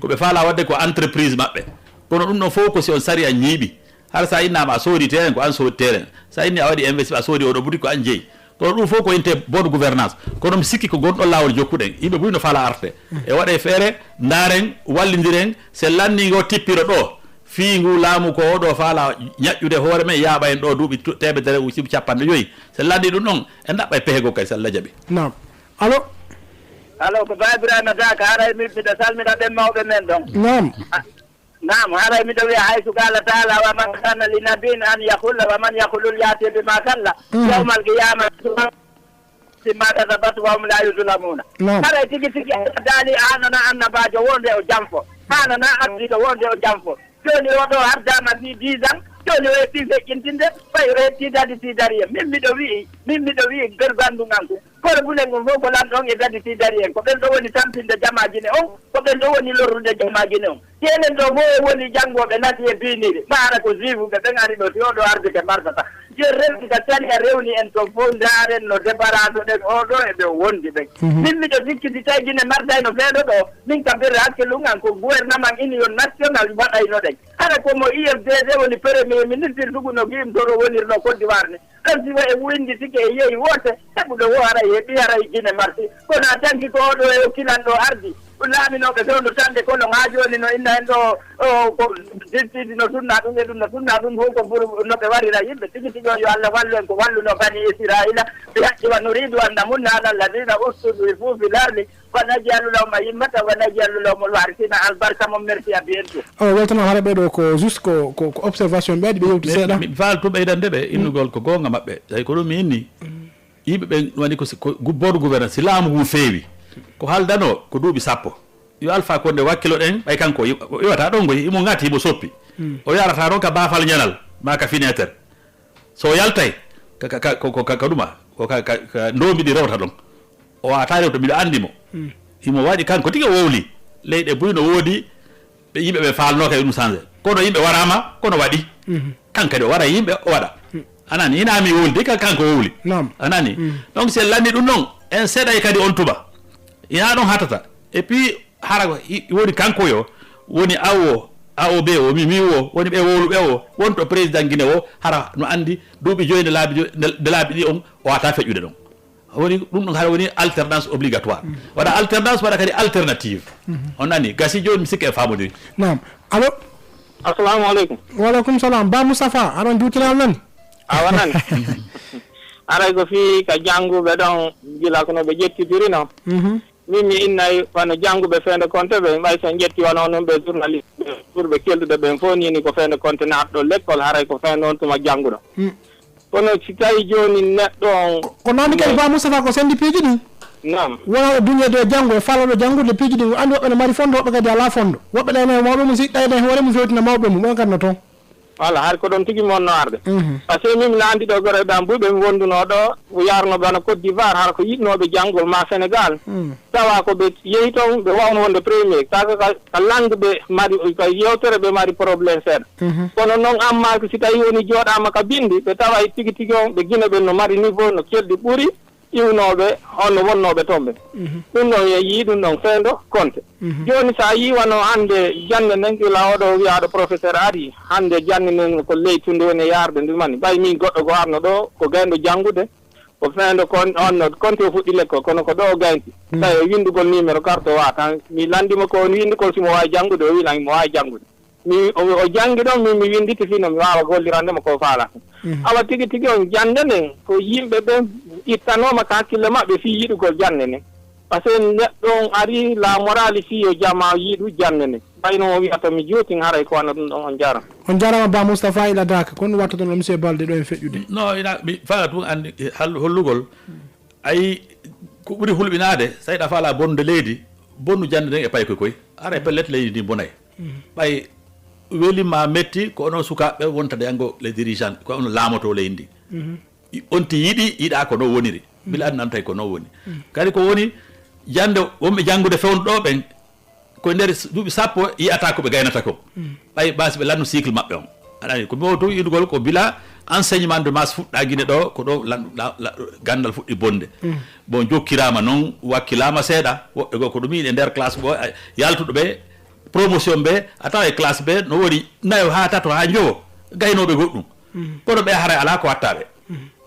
koɓe faala wadde ko entreprise maɓɓe kono ɗum ɗon fof ko si on sari a ñiiɓi har sa innama a soodi terrain ko an soodi terrain sa inni a waɗi investi a soodi oɗo boutique ko an jeeyi to ɗum fof ko inte bonne gouvernance kono mi sikki ko gonɗon lawol jokkuɗen yimɓe ɓuuri no faala arte e waɗe feere daren wallidiren se lannigo tippiro ɗo fii ngu laamu ko oɗo faala ñaƴƴude hoore men yaaɓa en ɗo duuɓi temedere usibu 50 se lanni ɗum ɗon e ɗaɓɓa e pehe go kadi so Allah jaɓi nam allo ko Babirama Daka haray miɗo salmina ɓen mawɓe men ɗon nam haray miɗo wiya haysu qala taala wa man kana li nabin an yahulla wa man yahulul yati bima kalla yawmal qiyama simma kasabat wa hum la yuzlamuna haray tigi daali anana annabajo wonde o jamfo hanana ardiɗo wonde o jamfo joni oɗo hardama fi 10 ans joni o hetti feƴƴintinde ɓay o hetti dadi sidari en min miɗo wi'i bergandungan ko kono bulen ngon fof ko lanɗon e dadi sidari en ko ɓen ɗo woni tampinde jamajine on ko ɓen ɗo woni lorrude jamajine on enen ɗo bo e woni janggoɓe nati e biniri maara ko juifuɓe ɓen ari ɗo si oɗo ardike mardata je rewti ka tani a rewni en to fof daren no débarado ɗen oɗo eɓe wondi ɓen min miɗo sikkiti tawi guine mardayno feeɗo ɗo min kam ɓerre hakkillungan ko gouvernement union national waɗayno ɗen hara komo IFDD woni premier ministre duguno guim toro wonirno Côte d'Ivoire ni ɗon si wa e windi tike e yeeyi wote heɓuɗo wo haray heeɓi haray guine marti kono a tanki ko oɗo e okkilan ɗo ardi laaminoɓe fewndo tande kolo ha joni no inna hen ɗo ko dirtidi no sunna ɗum e ɗum no sunna ɗum fof ko pour no ɓe warira yimɓe tigi tigi on yo Allah wallu en ko walluno bani israila ɓe haqqi wa nuridu an namunna ala alladina ustudu fu fil ardi wa naj'alu lahum a'immatan wa naj'alu lahum alwarithina albarka mom merci à bientôt weltanama haɗa ɓeɗo ko juste ko observation ɓeɗi ɓe yewti seeɗa mi faal to ɓeydande ɓe innugol ko gonga maɓɓe tawi ko ɗum mi inni yimɓe ɓe woni ko board gouvernance si laamu ngu feewi ko haaldano ko duuɓi sappo yo Alpha Condé wakkilo ɗen ɓay kanko iwata ɗon goy imo ngati imo soppi o yarata ɗon ka baafal ñanal ma ka fenêtre so yaltay ka ɗuma ka ndomi ɗi rewta ɗon o wata rewta mbiɗo andimo imo waɗi kanko tigi wowli leyɗe buy no woodi ɓe yimɓe ɓe falnoka e ɗum changé kono yimɓe warama kono waɗi kankadi o wara yimɓe o waɗa anani inami wowlde kanko wowli anani donc si lanni ɗum noon en seeɗay kadi on tuba ina ɗon hatata et puis hara woni kanko yo woni AOB o mimi o woni ɓe wowluɓe o wonto président Guinée o hara no andi duuɓi joyi nde laabi ɗi on o wata feƴƴude ɗon woni ɗum ɗon hara woni alternance obligatoire waɗa alternance waɗa kadi alternative on nani gasi joni mi sikka e famodiri nam allo assalamu aleykum waleykum salam Ba Moustapha aɗon juutinal nani a wonani aray ko fi ka jannguɓe ɗon gila kono ɓe ƴettidiri no min mi innayi wano jannguɓe feende compte ɓe ɓay so ƴetti wano noon ɓe journaliste ɓe ɓurɓe keldude ɓen fof nini ko feende compte naatɗo l'école haray ko feende on tuma jannguɗo kono si tawi joni neɗɗo on ko noon kadi Ba Moustapha ko sendi piiji ɗi nam wonoɓe duñede e janngo e faloɗo janngude piiji ɗi andi woɓɓe ne mari fondo woɓɓe kadi ala fondo woɓɓe ɗene mawɓe mum siɗɗa ɗe hoore mum fewtina mawɓe mum ɗon kadi no toon voilà har ko ɗon tigi monno arde par ce que min mi andi ɗo gore ɗan ɓuyɓe mi wonduno ɗo yarno bana Côte d'Ivoire hara ko yiɗnoɓe janngol ma Sénégal tawa ko ɓe yeehi toon ɓe wawno wonde premier taga ka langue ɓe mari ka yewtere ɓe mari probléme seeɗa kono noon amma ko si tawi woni jooɗama ka bindi ɓe tawa tigi tigi on ɓe Guinée ɓe no mari niveau no kelɗi ɓuuri iwnoɓe onno wonnoɓe toon ɓe ɗum ɗon ye yii ɗum ɗon feendo compte joni sa yiwano hande jande nden kila oɗo wiyaɗo professeur ari hande jande nden ko leytunde woni yarde ndumani ɓay min goɗɗo ko arno ɗo ko gayndo janngude ko feendo onno compte o fuɗɗi l'école kono ko ɗo o gaynti tawi windugol numéro carte o wata mi landima ko on windugol simo wawi janngude o wilan mo wawi janngude mi o janngi ɗon min mi winditi fino mi wawa gollirandema ko faala awa tigi tigi on jande nden ko yimɓe ɓe ittanoma ka hakkille maɓɓe fi yiɗugol jande nden par ce que neɗɗo on ari la morali fi yo jama yiiɗu jande nden ɓayno o wiyata mi juutin haray ko wanna ɗum ɗon on jarama Ba Moustapha ila daka kono watta ɗon monsieur Balde ɗo en feƴƴude non ina mi faala tun andi hollugol ayi ko ɓuuri hulɓinade sa yiɗa faala bonde leydi bonnu jande nden e pay koy ara e pellet leydi ndi bonayi ɓay welima metti ko onon sukaɓe wontade yango les dirigeants ko on laamoto leydi ndi onti yiɗi yiɗa ko no woniri bila andi nan tawi ko no woni kadi ko woni jande wonɓe janngude fewno ɗo ɓen ko nder duuɓi sappo yiyata ko ɓe gaynata ko ɓay basi ɓe lannu cycle maɓɓe on aɗani ko mi to yidugol ko bila enseignement de masse fuɗɗa Guinée ɗo ko ɗo gandal fuɗɗi bonde bon jokkirama noon wakkilama seeɗa woɓɓe goo ko ɗum yiɗe nder classe ɓo yaltuɗo ɓe promotion ɓe a tawa e classe ɓe no woni nayo ha tato ha jowo gaynoɓe goɗɗum kono ɓe haray ala ko wattaɓe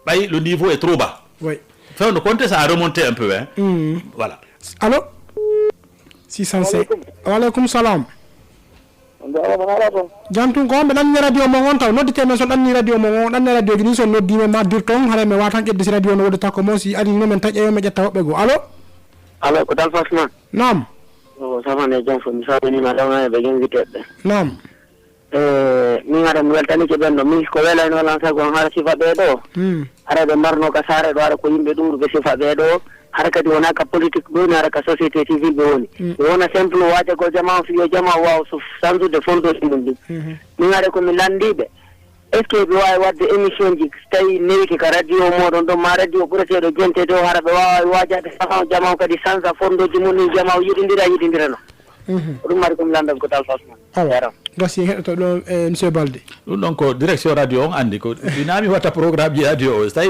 ɓay le niveau est trop bas fewno compte ça a remonté un peu voilà allo 605 waleykum salam jantum ko wonɓe ɗanni radio mo on taw noddite men son ɗanni radio mo on ɗanni radio ji ni son noddima maddir toon haray mi watan ƴeddisi radio no woɗata ko mo si ari nomen taƴƴa yo mi ƴetta woɓɓe goo allo ko Dalfasman nam samane jam fo mi saminima ɗawna ɓe inviteɓe nam min haɗa mi weltanike ɓen ɗo min ko welayno walan sago on haɗa sifa ɓeeɗo haɗa ɓe marno ka saare ɗo haɗa ko yimɓe ɗumruɓe sifa ɓeeɗo haɗa kadi wona ka politique ɗo ni haɗa ka société civil ɓe woni ɓe wona simple waajagol jama o fiyo jama wawa so sandude fondoji mum ɗi min haɗa komi landiɓe est ce que ɓe wawi wadde émission ji tawi newiti ka radio moɗon ɗon ma radio ɓureteɗo jentede o haɗa ɓe wawa wajade jama o kadi change a fondoji mum ni jama o yiɗidira no ɗum mari komi landan ko tal fasma awa gasi heɗoto ɗo e monsieur Balde ɗum ɗon ko direction radio on andi ko ɗinami watta programme ji radio o so tawi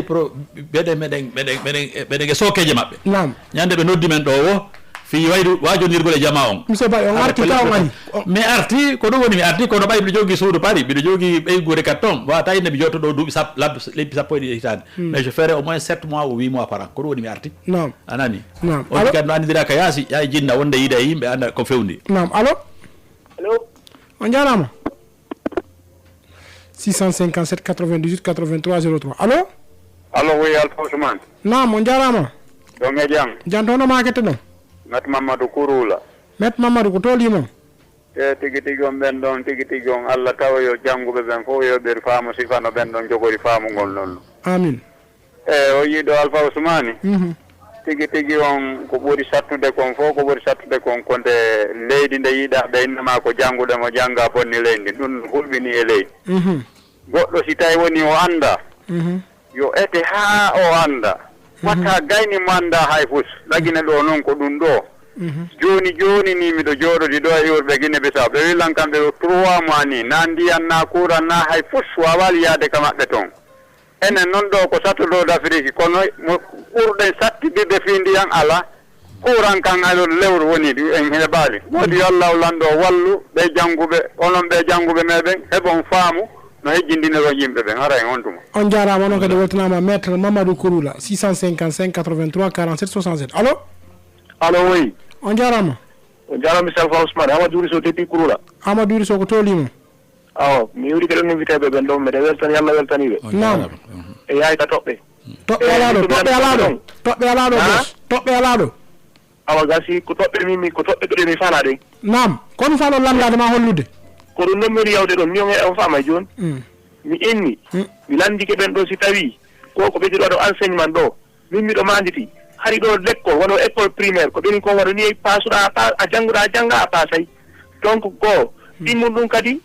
ɓeɗen e sokeje maɓɓe nam ñande ɓe noddi men ɗo o fi waydu wajondirgol e jama on monsieur Ba on arti taw ngani mi arti ko ɗum woni mi arti kono ɓay mbiɗo jogi suudu paari mbiɗo jogi ɓeygure carton wata inde mi jotto ɗo duuɓi lebbi sappo e ɗiɗi hitande mais je ferai au moins 7 mois ou 8 mois par an ko ɗum woni mi arti anani on kadi no andidira ka yaasi yaa jinna wonde yiida e yimɓe anda ko fewndi allo on jarama 657 98 83 03 allo oui Alpha Ousmane on jarama ɗon e jam jantono makete ɗon met Mamadou Kouroula met Mamadou ko tolimo e tigi on ɓen ɗon tigi on Allah tawa yo jannguɓe ɓen fof yo ɓeɗ faamu sifano ɓen ɗon jogori faamugol noon amin o yiiɗo Alpha Ousmane tigi on ko ɓuri sattude kon fof ko ɓuri sattude kon konde leydi nde yiiɗa ɓe innama ko jannguɗemo jannga bonni leydi ɗum hulɓini e leydi goɗɗo si tawi woni o annda yo ete haa o annda watta gayni mo annda hay fus lagine ɗo noon ko ɗum ɗo joni ni miɗo jooɗodi ɗo e yurɓe Guinée Bissau ɓe willan kamɓe 3 mois ni na ndiyan na kuran na hay fus wawali yaade ka maɓɓe toon enen noon ɗo ko sattuɗo d'Afrique kono mo ɓurɗen sattidirde fi ndiyan ala kuran kan alol lewru woni en heɓali woodi yo Allah lanɗo wallu ɓe jannguɓe onon ɓe jannguɓe meɗen heɓon faamu no hejjindinero yimɓe ɓen hara en on tuma on jarama noon kadi weltanama maître Mamadou Kouroula 655 83 47 67 allo oui on jarama monsieur Alpha Ousmane Amadou Riso depuis Kouroula Amadou Riso ko tolimo awo mi wuri keɗen invité ɓe ɓen ɗon mbeɗe weltani Allah weltaniɓe nam e yayta toɓɓe toɓɓe alaɗo awa gasi ko toɓɓe mimi ko toɓɓe ɗoɗe mi fala ɗen nam kono falo landade ma hollude ko ɗum noon mbiɗo yawde ɗon mi on on fama joni mi inni mi landike ɓen ɗo si tawi ko ɓeydiɗo waɗo enseignement ɗo min miɗo manditi hari ɗo l'école wono école primaire ko ɓeni kon waɗa ni pasuɗa a jannguɗa jangga a pasay donc goo ɗimmum ɗum kadi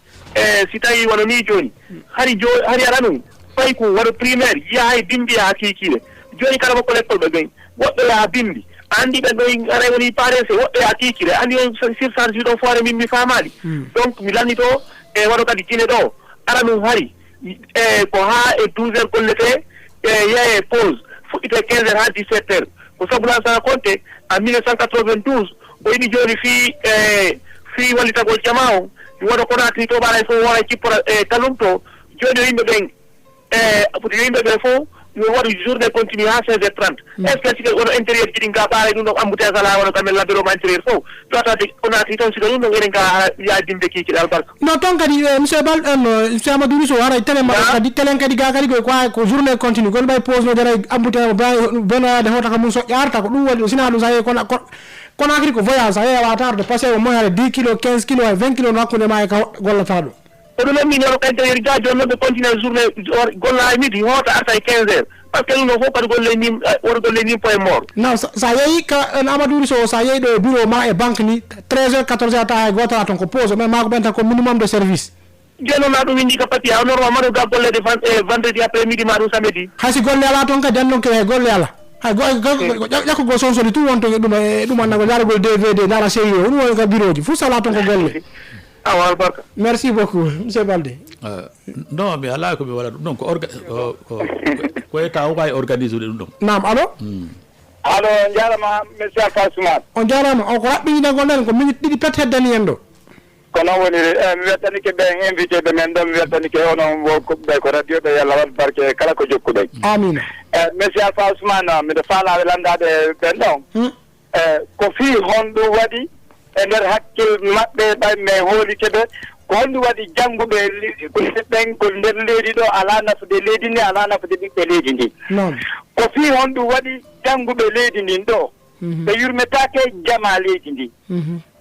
si tawi wono ni joni hari aɗa ɗum fayi ko waɗa primaire yahay bimbi yaha kikiɗe joni kala makko l'école ɓe ɓen woɓɓe yaha bimbi andi ɓen ɗo ara woni parese woɓɓe yaha kikiɗe andi on surcharge ɗon foore min mi famali donc mi lannito e waɗo kadi jine ɗo ara ɗum hari ko ha e 12 heures gollete yahe pause fuɗɗite 15 heures ha 17 heures ko sabu Lansana Conté en 1992 o yiɗi joni fi wallitagol jama o mi waɗa Conakry to ɓaɗa fof wona cippora talum to joni yimɓe ɓen yimɓe ɓe fof mi waɗa journée continue ha 16h30 est ce que sika wono intérieur jiɗi nga ɓaara ɗum ɗon embouteillage ala wono kamen labiroma intérieur fof jotade Conakry toon sika ɗum ɗon eɗen ga yadinde kikiɗe albarka non toon kadi monsieur Bal monsieur Amadou Riso haray télé maɗa kadi télé kadi ga kadi ko journée continue kono ɓay pause no jara embouteillage benoyade hota ka mum so ƴarta ko ɗum waɗi sina ɗum sa yeehi Conakry ko voyage sa yeehi wawata arde passé au moins hade 10 kilos 15 kilos hay 20 kilos no hakkude ma e ka gollata ɗum oɗo noon min oɗo intérieur ga joni noon ɓe continue journée golla e midi hoota arta e 15 heures par ce que ɗum ɗo fof kadi woto golle nim point mort non sa yeehi ka Amadou Riso sa yeehi ɗo e bureau ma e banque ni 13 heures 14 heures tawa hay gotata toon ko pause mais mako ɓen tan ko minimum de service joni noon ɗum windi ka pati a normal maɗo ga gollede vendredi après midi ma ɗum samedi haysi golle ala toon kadi annon ke golle ala hay ƴakkugo sonsoli tout wonto e ɗum annago jaragol DVD dara série o ɗum woni ka bureau ji fof sala toon ko golle awa albarka merci beaucoup monsieur Balde non mi ala ko mi waɗa ɗum ɗon ko état o wawi organise ude ɗum ɗon nam allo on jarama monsieur Alpha Ousmane on jarama o ko raɓɓiɗinagol nden ko minute ɗiɗi pet heddani hen ɗo ko noon woni mi weltanike ɓen invité ɓe men ɗon mi weltanike onon ɓe ko radio ɓe yallah waɗ barke kala ko jokkuɗen amina monsieur Alpha Ousmane miɗo faalaɓe landade ɓen ɗon ko fii honɗum waɗi e nder hakkille maɓɓe ɓayme hoolikeɓe ko honɗum waɗi jannguɓe ɓen ko nder leydi ɗo ala nafude leydi ndi ala nafude ɓiɓɓe leydi ndi ko fii honɗum waɗi jannguɓe leydi ndin ɗo ɓe yurmetake jama leydi ndi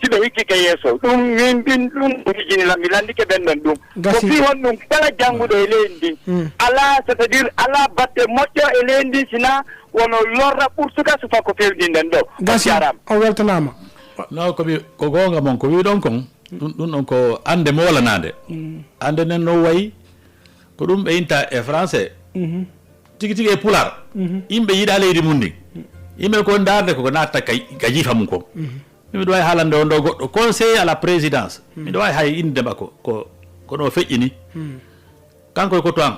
si ɓe hikkike yeeso ɗum min ɗin ɗum hijinilam mi landike ɓen ɗon ɗum ko fii honɗum kala jannguɗo e leydi ndin ala c' est à dire ala batte moƴƴo e leydi ndin sina wono lorra ɓurtuka sufa ko fewɗi nden ɗo jarama o weltanama no ko gonga mon ko wi ɗon kon ɗum ɗon ko ande molanade ande nen no wayi ko ɗum ɓe inta e français tigi tigi e pular yimɓe yiiɗa leydi mum ndin yimɓe ko darde koko natta ka jiifa mum ko miɗo wawi haalande on ɗo goɗɗo conseiller à la présidence miɗo wawi hay inde makko ko ɗo feƴƴini kanko ko to an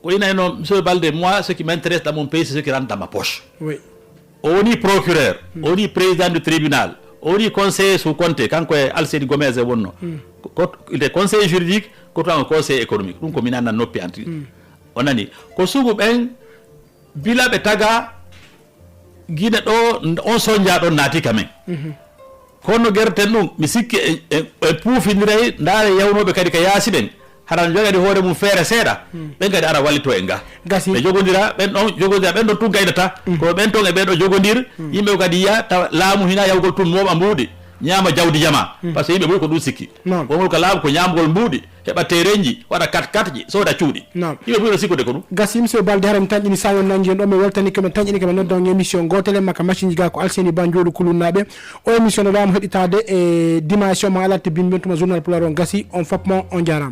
ko ina eno monsieur Balde moi ce qui m'intéresse dans mon pays c'est ce qui rentre dans ma poche o woni procureur o woni président du tribunal o woni conseiller sous comté kanko e Alseydi Gomez e wonno il est conseiller juridique ko tan conseiller économique ɗum ko minana noppi anti o nani ko sugu ɓen bila ɓe taga guine ɗo on soñja ɗon naati kamen kono guerten ɗum mi sikki e puufiniray ndaara yawnoɓe kadi ka yaasi ɗen haɗan jogani hoore mum feere seeɗa ɓen kadi ara wallito e nga ɓe jogodira ɓen ɗon jogodira ɓen ɗon tun gaynata ko ɓen ton e ɓen ɗo jogodir yimɓe kadi yiya tawa laamu hina yawgol tun moɓa mbuuɗi ñaama jawdi jama par ce que yimɓe ɓuri ko ɗum sikki wonol ko laamu ko ñamgol mbuuɗi heɓa terenji waɗa kat ji sooda cuuɗi yimɓe ɓuri no sikkude ko ɗum gasi monsieur Balde haram tañƴini sayon nanji en ɗo mi weltani kemen tañƴini kemen noddon émission gotel makka machine ji ga ko Alseni Ba Jooɗo Kulunnaɓe o émission no wama heɗitade e dimension ma alatti bin bentuma journal pulaar on gasi on fapmo on jarama